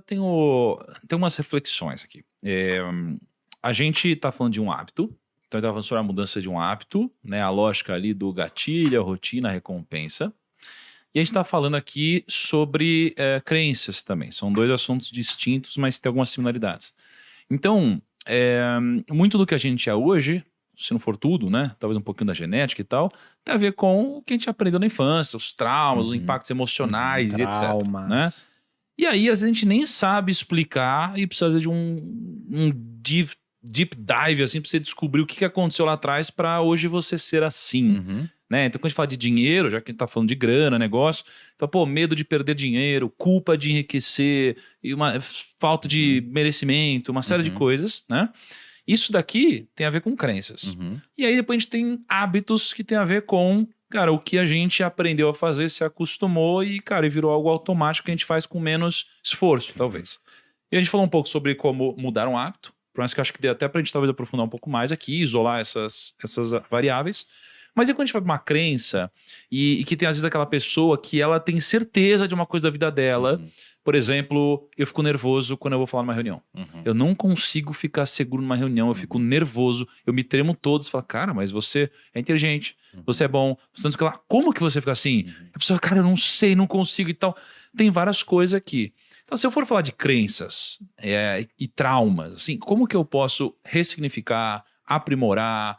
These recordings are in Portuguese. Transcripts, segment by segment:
Tem umas reflexões aqui. A gente está falando de um hábito, então a gente tá falando sobre a mudança de um hábito, né? A lógica ali do gatilho, a rotina, a recompensa. E a gente está falando aqui sobre crenças também. São dois assuntos distintos, mas tem algumas similaridades. Então, muito do que a gente é hoje, se não for tudo, né? Talvez um pouquinho da genética e tal, tem a ver com o que a gente aprendeu na infância, os traumas, os impactos emocionais e etc. Né? E aí, às vezes, a gente nem sabe explicar e precisa de um deep dive, assim, pra você descobrir o que aconteceu lá atrás para hoje você ser assim. Né? Então, quando a gente fala de dinheiro, já que a gente tá falando de grana, negócio, então, pô, medo de perder dinheiro, culpa de enriquecer, e uma falta de merecimento, uma série de coisas, né? Isso daqui tem a ver com crenças. E aí, depois a gente tem hábitos que tem a ver com, cara, o que a gente aprendeu a fazer, se acostumou e, cara, virou algo automático que a gente faz com menos esforço, talvez. E a gente falou um pouco sobre como mudar um hábito, por mais que eu acho que dê até pra gente talvez aprofundar um pouco mais aqui, isolar essas variáveis. Mas e quando a gente vai pra uma crença e que tem às vezes aquela pessoa que ela tem certeza de uma coisa da vida dela, por exemplo, eu fico nervoso quando eu vou falar numa reunião. Eu não consigo ficar seguro numa reunião, eu fico nervoso, eu me tremo todo, falo, cara, mas você é inteligente, você é bom, você não sei o que lá. Como que você fica assim? A pessoa, cara, eu não sei, não consigo e tal. Tem várias coisas aqui. Então, se eu for falar de crenças e traumas, assim, como que eu posso ressignificar, aprimorar,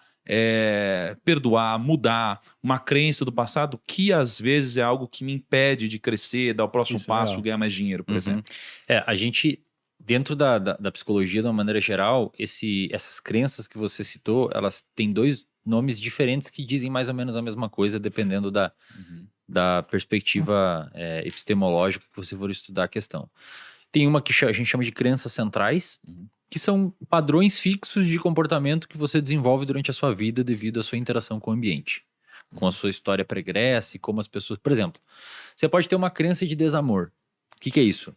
perdoar, mudar uma crença do passado que às vezes é algo que me impede de crescer, dar o próximo passo, ganhar mais dinheiro, por exemplo. A gente, dentro da psicologia de uma maneira geral, essas crenças que você citou, elas têm dois nomes diferentes que dizem mais ou menos a mesma coisa, dependendo da perspectiva epistemológica que você for estudar a questão. Tem uma que a gente chama de crenças centrais, que são padrões fixos de comportamento que você desenvolve durante a sua vida devido à sua interação com o ambiente, com a sua história pregressa e como as pessoas... Por exemplo, você pode ter uma crença de desamor. O que é isso?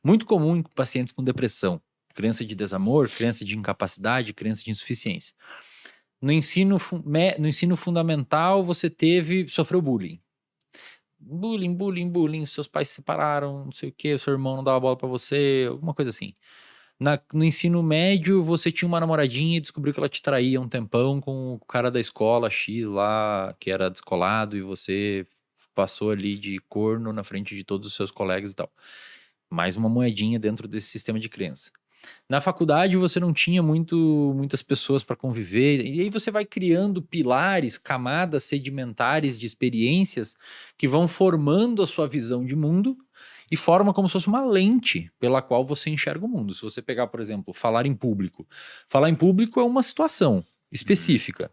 Muito comum em pacientes com depressão. Crença de desamor, crença de incapacidade, crença de insuficiência. No ensino fundamental, você sofreu bullying. Bullying, seus pais se separaram, não sei o que, seu irmão não dava bola pra você, alguma coisa assim. No ensino médio, você tinha uma namoradinha e descobriu que ela te traía um tempão com o cara da escola X lá, que era descolado, e você passou ali de corno na frente de todos os seus colegas e tal. Mais uma moedinha dentro desse sistema de crença. Na faculdade, você não tinha muitas pessoas para conviver, e aí você vai criando pilares, camadas sedimentares de experiências que vão formando a sua visão de mundo e forma como se fosse uma lente pela qual você enxerga o mundo. Se você pegar, por exemplo, falar em público. Falar em público é uma situação específica.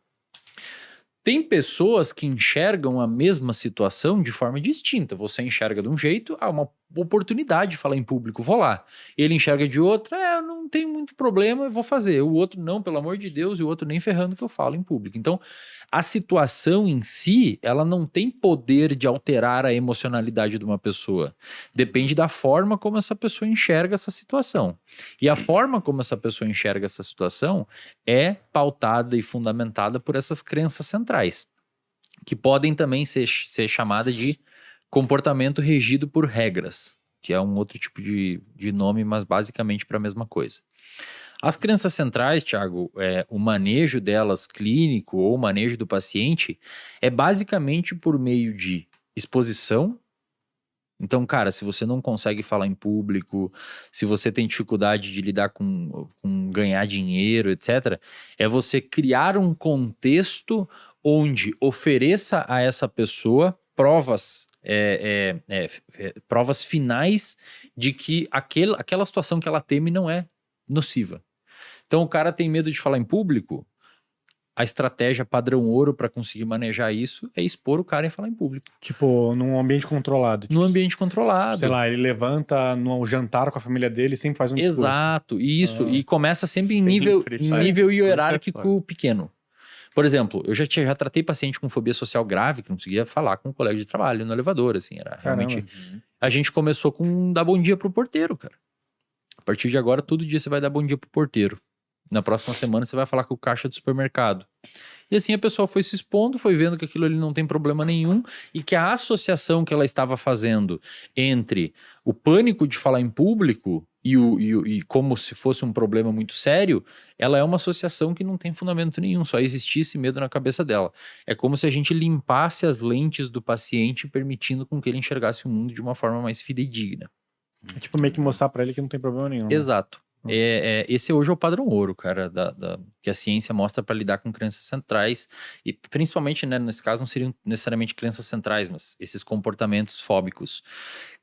Tem pessoas que enxergam a mesma situação de forma distinta. Você enxerga de um jeito, uma oportunidade de falar em público, vou lá. Ele enxerga de outra, não tem muito problema, eu vou fazer. O outro, não, pelo amor de Deus, e o outro nem ferrando que eu falo em público. Então, a situação em si, ela não tem poder de alterar a emocionalidade de uma pessoa. Depende da forma como essa pessoa enxerga essa situação. E a forma como essa pessoa enxerga essa situação é pautada e fundamentada por essas crenças centrais, que podem também ser chamadas de comportamento regido por regras, que é um outro tipo de nome, mas basicamente para a mesma coisa. As crenças centrais, Thiago, o manejo delas clínico ou o manejo do paciente é basicamente por meio de exposição. Então, cara, se você não consegue falar em público, se você tem dificuldade de lidar com ganhar dinheiro, etc., é você criar um contexto onde ofereça a essa pessoa provas finais de que aquela situação que ela teme não é nociva. Então, o cara tem medo de falar em público, a estratégia padrão ouro para conseguir manejar isso é expor o cara e falar em público. Tipo, num ambiente controlado. Num ambiente controlado. Sei lá, ele levanta no jantar com a família dele e sempre faz um discurso. Exato, isso. E começa sempre em nível hierárquico pequeno. Por exemplo, eu já tratei paciente com fobia social grave, que não conseguia falar com um colega de trabalho no elevador, assim, era realmente... A gente começou com dar bom dia pro porteiro, cara. A partir de agora, todo dia você vai dar bom dia pro porteiro. Na próxima semana, você vai falar com o caixa do supermercado. E assim a pessoa foi se expondo, foi vendo que aquilo ali não tem problema nenhum e que a associação que ela estava fazendo entre o pânico de falar em público e como se fosse um problema muito sério, ela é uma associação que não tem fundamento nenhum, só existia esse medo na cabeça dela. É como se a gente limpasse as lentes do paciente, permitindo com que ele enxergasse o mundo de uma forma mais fidedigna. É tipo meio que mostrar pra ele que não tem problema nenhum. Né? Exato. Esse hoje é o padrão ouro, cara, que a ciência mostra para lidar com crenças centrais e principalmente, né, nesse caso não seriam necessariamente crenças centrais, mas esses comportamentos fóbicos.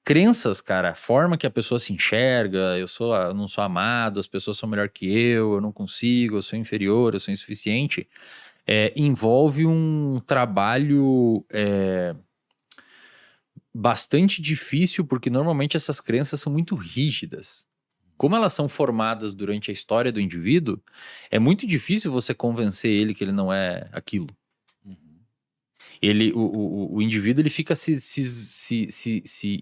Crenças, cara, a forma que a pessoa se enxerga, eu não sou amado, as pessoas são melhor que eu não consigo, eu sou inferior, eu sou insuficiente, envolve um trabalho bastante difícil, porque normalmente essas crenças são muito rígidas. Como elas são formadas durante a história do indivíduo, é muito difícil você convencer ele que ele não é aquilo. O indivíduo ele fica se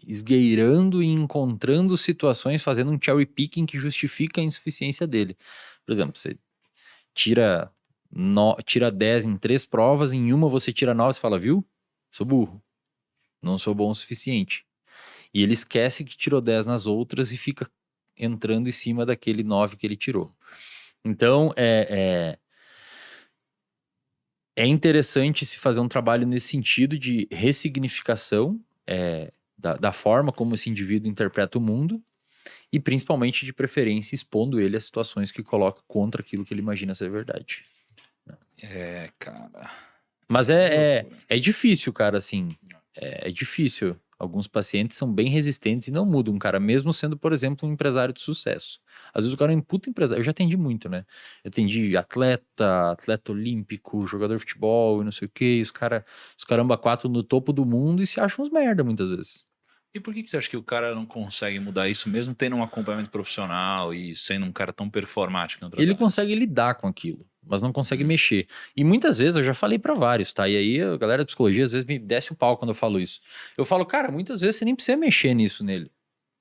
esgueirando e encontrando situações, fazendo um cherry picking que justifica a insuficiência dele. Por exemplo, você tira 10 em 3 provas, em uma você tira 9 e fala, viu? Sou burro. Não sou bom o suficiente. E ele esquece que tirou 10 nas outras e fica entrando em cima daquele 9 que ele tirou. Então, é interessante se fazer um trabalho nesse sentido de ressignificação da forma como esse indivíduo interpreta o mundo e principalmente, de preferência, expondo ele a situações que coloca contra aquilo que ele imagina ser verdade. Cara. Mas é difícil, cara, assim. É difícil. Alguns pacientes são bem resistentes e não mudam, cara, mesmo sendo, por exemplo, um empresário de sucesso. Às vezes o cara é um puta empresário. Eu já atendi muito, né? Eu atendi atleta olímpico, jogador de futebol e não sei o quê. Os caramba quatro no topo do mundo e se acham uns merda muitas vezes. E por que você acha que o cara não consegue mudar isso, mesmo tendo um acompanhamento profissional e sendo um cara tão performático em outras Ele áreas? consegue lidar com aquilo, mas não consegue mexer. E muitas vezes, eu já falei pra vários, tá? E aí a galera da psicologia às vezes me desce o pau quando eu falo isso. Eu falo, cara, muitas vezes você nem precisa mexer nisso nele,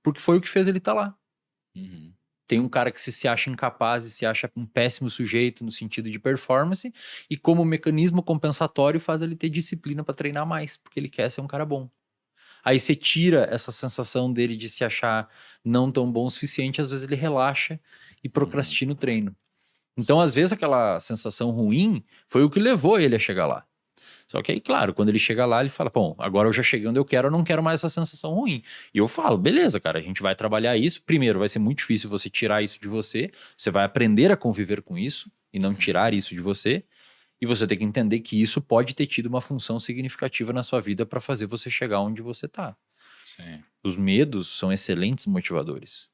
porque foi o que fez ele estar lá. Tem um cara que se acha incapaz e se acha um péssimo sujeito no sentido de performance, e como mecanismo compensatório faz ele ter disciplina pra treinar mais, porque ele quer ser um cara bom. Aí você tira essa sensação dele de se achar não tão bom o suficiente, às vezes ele relaxa e procrastina o treino. Então, às vezes, aquela sensação ruim foi o que levou ele a chegar lá. Só que aí, claro, quando ele chega lá, ele fala, bom, agora eu já cheguei onde eu não quero mais essa sensação ruim. E eu falo, beleza, cara, a gente vai trabalhar isso. Primeiro, vai ser muito difícil você tirar isso de você. Você vai aprender a conviver com isso e não tirar isso de você. E você tem que entender que isso pode ter tido uma função significativa na sua vida para fazer você chegar onde você tá. Sim. Os medos são excelentes motivadores.